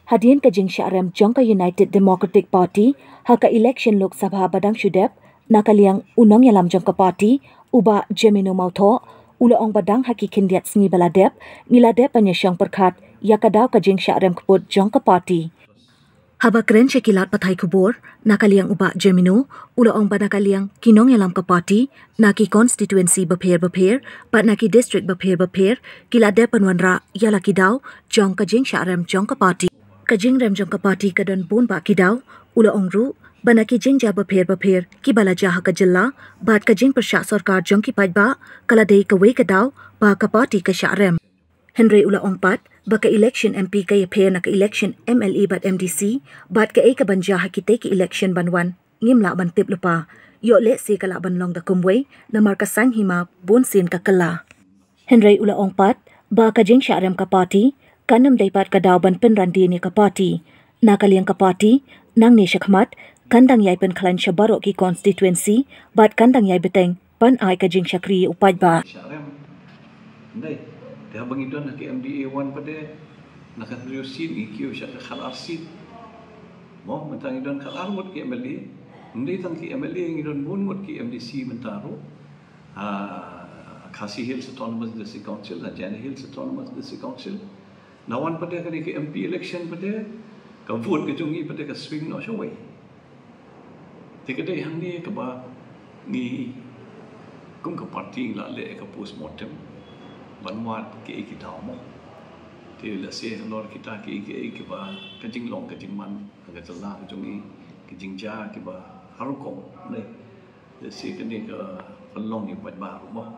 Hadian kajing Syarem Jongka United Democratic Party haka election Lok Sabha Badang Shudep nakaliang unang yalam Jongka Party uba Jemino Mautho ula ong badang haki kindiat sengi baladep niladep penyesyang perkat yakadaw kajing Syarem keput Jongka Party. Haba keren syakilat patai kubur nakaliang uba Jemino ula ong badakaliang kinong yalam ke party naki konstituensi bepir pat naki district bepir kiladep penwanra yalaki daw jong kajing Syarem Jongka Party. Kajing rem Jongka Party kadon bun ba kidaw ula ongru bana kijing ja bepir ki bala jaha ka jilla bat kajing persyak sarkar jongki pajba kala dei ka wei kadaw ba ka party ka Syarem. Henry ula ongpat ba ka election MP ka yapir na ka election MLE bat MDC bat ka ka banja hakite ki election banwan ngimla ban tip lupa yo le si kala ban long da kumwei na markasan hima bun sin ka kala. Henry ula ongpat ba kajing Syarem ka party kanam daipat kadaw ban penrandi ni ka party nakaliang ka party nang ni syakmat kandang yai pen klan syabaro ki konstituensi bat kandang yai beteng pan ai kajing syakri upaj ba Syarem ndai dia bangidon ki MDA 1 pada nak riusin IQ syak khalar sit mo mentang idon khalar mut ki MLA ndai tang ki MLA ngidon bun mut ki MDC mentaro Khasi Hills Autonomous District Council dan Jana Hills Autonomous District Council nawan pada kali ke MP election pada ka vote ke jungi pada ka swing no showai tikade hang ni ke ba ni kum ka party la le ka postmortem banwat ke kita mo ti la se lor kita ke ba ka jing long ka jing man ka jalla ka jungi ke jing ja ke ba haru ko nei le se ke ni ka long ni ba mo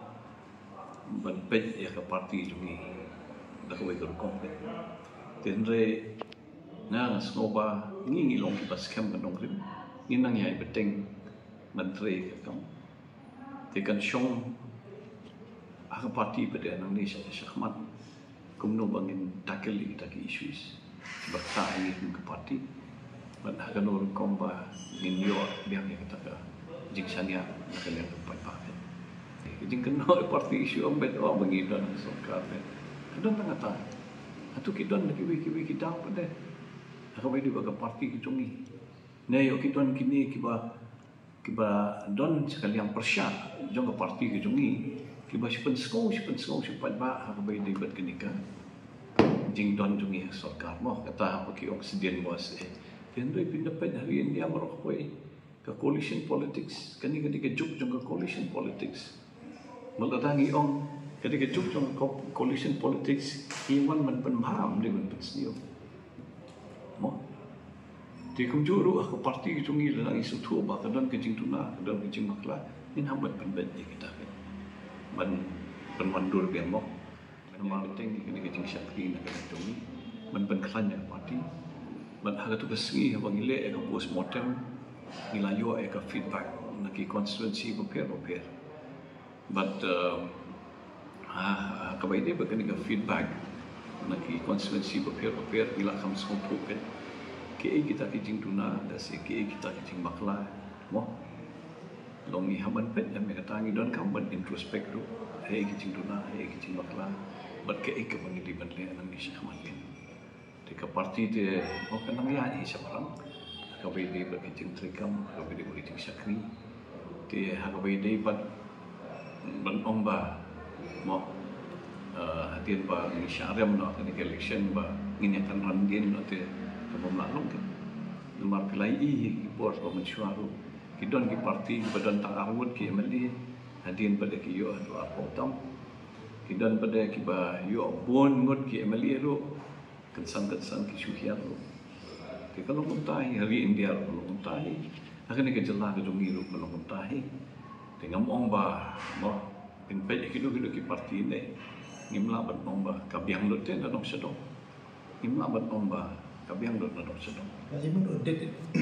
ban pe ya ka party jungi dah kau ikut kong deh. Tenre, nang snoba ngi long kita scam kan dongrim, ngi nang yai beteng menteri kam. Tekan syong, aku parti pada nang ni syakmat, kumno bangin takeli taki issues. Berta ini ke parti, ban akan orang kong ba ngin yo biang yang kita ke jingsanya nak lihat tempat pakai. Jing kena parti isu ambet awak bangin dan sokar deh. Kadang tengah tak, atau kita nak kiwi kita apa deh? Aku beri baga parti kicungi. Nih, kita kini kiba don sekali yang persyak, jangan parti kicungi. Kiba siapa ba aku beri di bad kenika. Jing don jungi sarkar mo kata apa ki oksigen was Tentu pindah hari ini yang merokoi ke coalition politics. Kani ke juk jangan coalition politics. Meladangi ong ketika jumpa coalition politics, iwan man penmaham dengan pensio. Mo, di kumjuru aku parti itu ngi dalam isu tua bahkan dan kecing tuna dan kecing makla ini hambat penbet kita kan. Man penmandur biang mo, memang penting ini kecing syakri nak kena tungi. Man penkelanya parti, man harga tu kesengi abang ile eka postmortem, nilayo eka feedback nak konstituensi bopir. But kabai dia berkena dengan feedback nak konstituensi bopir bila kamu semua kan KA kita kecing tuna dan KA kita kecing bakla mo longi haban pet yang mereka tangi don kamu introspect tu kecing tuna kecing bakla but KA kebangi di bandle nang Malaysia kemarin dekat parti dia mau kenang ya ni siapa kabai dia berkecing trikam kabai dia berkecing syakri dia kabai dia ban omba mo hadian ba ni Syarem no kan election ba nginyakan randin no te pemlalong kan nomor kelai bor ba mensyuaru kidon ki parti badan ta'awud ki MLA hadian pada ki yo adu apotam kidon pada ki ba yo bon ngot ki MLA ro kensan ki syuhian ro te kalau muntahi hari India ro muntahi akan ke jelah ke dungi ro muntahi dengan omba mo impej kido ki parti ne ngimla ban omba kabiang lut te nanok sedong ngimla ban omba kabiang lut nanok sedong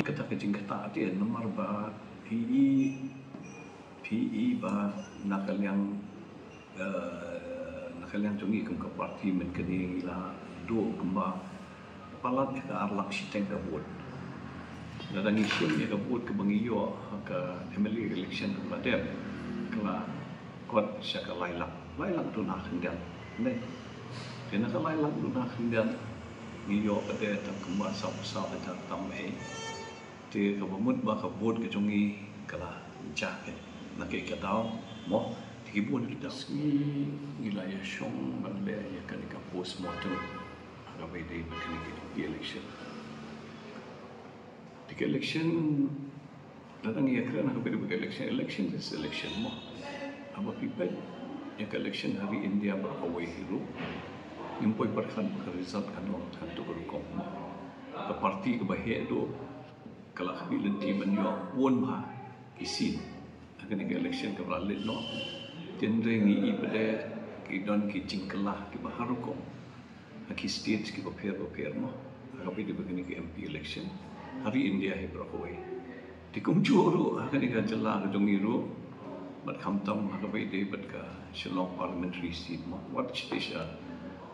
kata kecing kata dia nomor ba PE ba nakal yang tungi ke parti men kini la do kemba palat ke arlak siteng ke bot dan isun ya ke bot ke bangiyo ke MLA election ke ladem kala kot syaka lailak tu nak hendak ne kena ka lailak tu nak hendak ngiyo pada tak kembang sab ada tamai ti ka bamut ba ka bot ke jongi kala jaket nak ke tau mo ti bun kita wilayah Shong bangla ya kan ka post mortem aga bai dei bakni ke election di election datang ya kerana ka bai election is election mo apa people yang election hari India berawai hiru impoi berkan ke result kan long kan tu berukong ke parti ke bahaya tu kalau kami lenti menyo won ma isin akan ke election ke balik no tenrengi pada ki don ki cingkelah ki baharukong ki state ki paper mo kami di begini ke MP election hari India he berawai di kumjuru akan ke jelah ke jongiru bat khamtam kami di bat ka Shillong parliamentary seat mo what station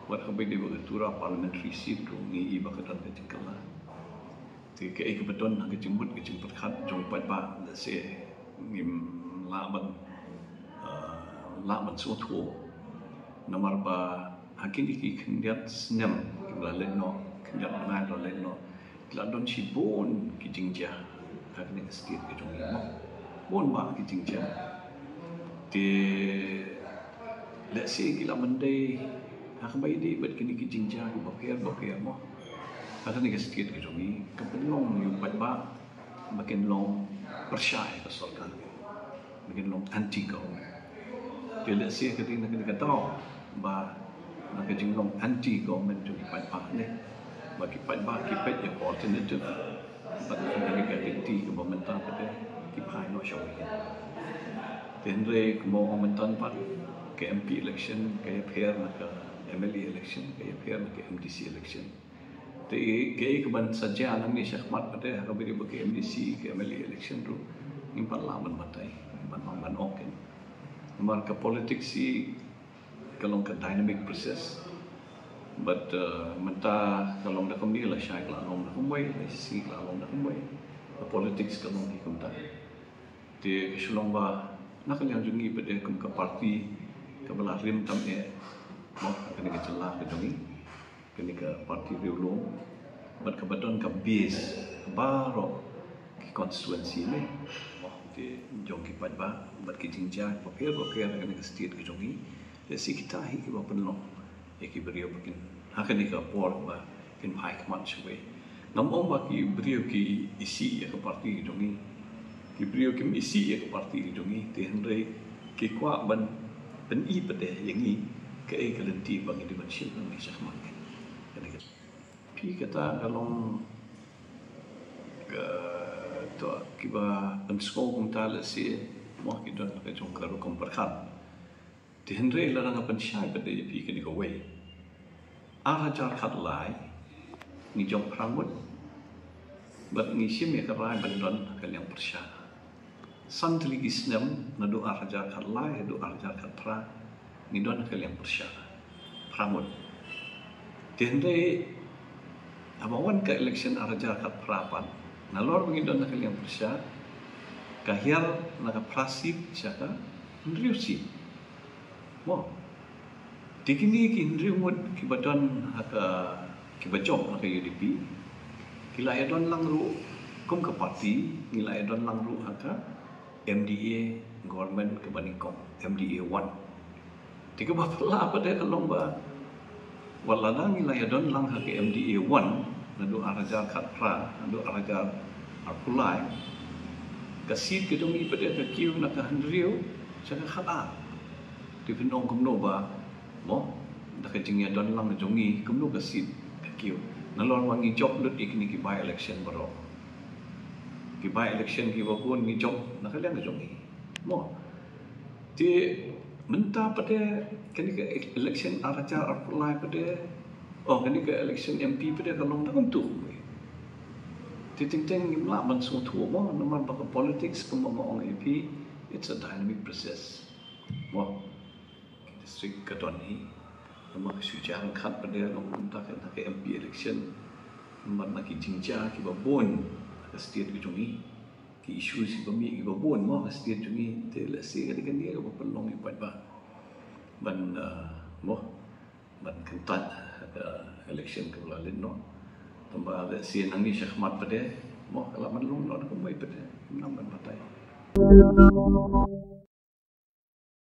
wat kami di bertura parliamentary seat tu ni iba kedan ke cingkelah ti ke beton ke jemput khat jong pat ba se ngim la ban so tho nomor ba hakin iki kendiat senyam kimla lenno kendiat na do lenno la don chi bon ki jingja hakne state ke jong mo bon ba ki jingja ti let's say kila mendai akhbai di bat kini ki jingja ki baper mo ada ni sikit ke jomi kepenong yu pat ba makin long percaya ke sarkar makin long anti kau dia let's say keting nak tahu ba nak jing long anti government tu pat ba ni bagi pat ba ki pet yang alternative bat ni ke anti government ta pada ki pai no show tenre mo momentan pat ke MP election ke pair nak MLA election ke pair nak MDC election te ke ban saja nang ni syakmat pada kami ke MDC ke MLA election tu in parlimen matai ban oken nomor ke politik si kalau ke dynamic process but menta kalau dah kami lah syai kalau dah kami si kalau dah kami politics kalau ni kumta te sulong ba nak yang jungi pada ke parti ke belah rim tam mau kena ke celah ke jongi kena ke parti riulong bat ke badon ke base baro ke constituency ni di jongi pat ba bat ke jingja paper kena ke state ke jongi de si kita hi ke penlong ki beriau bikin akan ke por ba kin pai ke manchwe namong ba ki beriau ki isi ke parti ke jongi ki beriau ki isi ke parti ke jongi te hendai ki kwa ban pen i pada yang ni ke kelenti bagi dimension ni syahmat kan pi kata kalau ke to kiba pensko kumtala si mo kidon ke jongkaru komperkan di hendre larang pen syai pada pi ke ni kowe arajar khat lai ni jong pramut bat ni sim ya karai bandon kan yang persya santli gisnam nadu arajar khat lai nadu arajar khat pra ni don ke yang persya pramut tende abawan ke election araja kat prapan nalor mengidon ke yang persya kahiar naga prasip syaka ndriusi mo dikini ki ndriumut ki badon haka ki bajok haka UDP kila edon langru kum ke parti kila edon langru haka MDA government ke Baningkong MDA 1 tiga bapa pada kelomba waladang nilai don lang hak MDA 1 nadu arajar khatra nadu arajar arpulai kasit kedongi pada kiu nak handriu sana khata di penong kumno ba mo dak jingya don lang jongi kumno kasit kiu nalor wangi job lut ikni ki by election baro ki by election ki wakun ni job nak liang jongi mo ti mentah pada kini ke election araja apply pada kini ke election MP pada kalau tak untuk titing-ting imla ban so tu mo nomor baka politics pemong MP it's a dynamic process mo district kadoni nomor sujaran khat pada untuk ke MP election nomor nak jingja ki babon ke state ke jongi ki isu si pemi ki babon mo pasti cumi te la se kan dia ko pelong i pat ba ban mo ban kentat election ke lalin no tambah ada si nang ni syahmat pade mo kalau man long no ko mai pade nam ban patai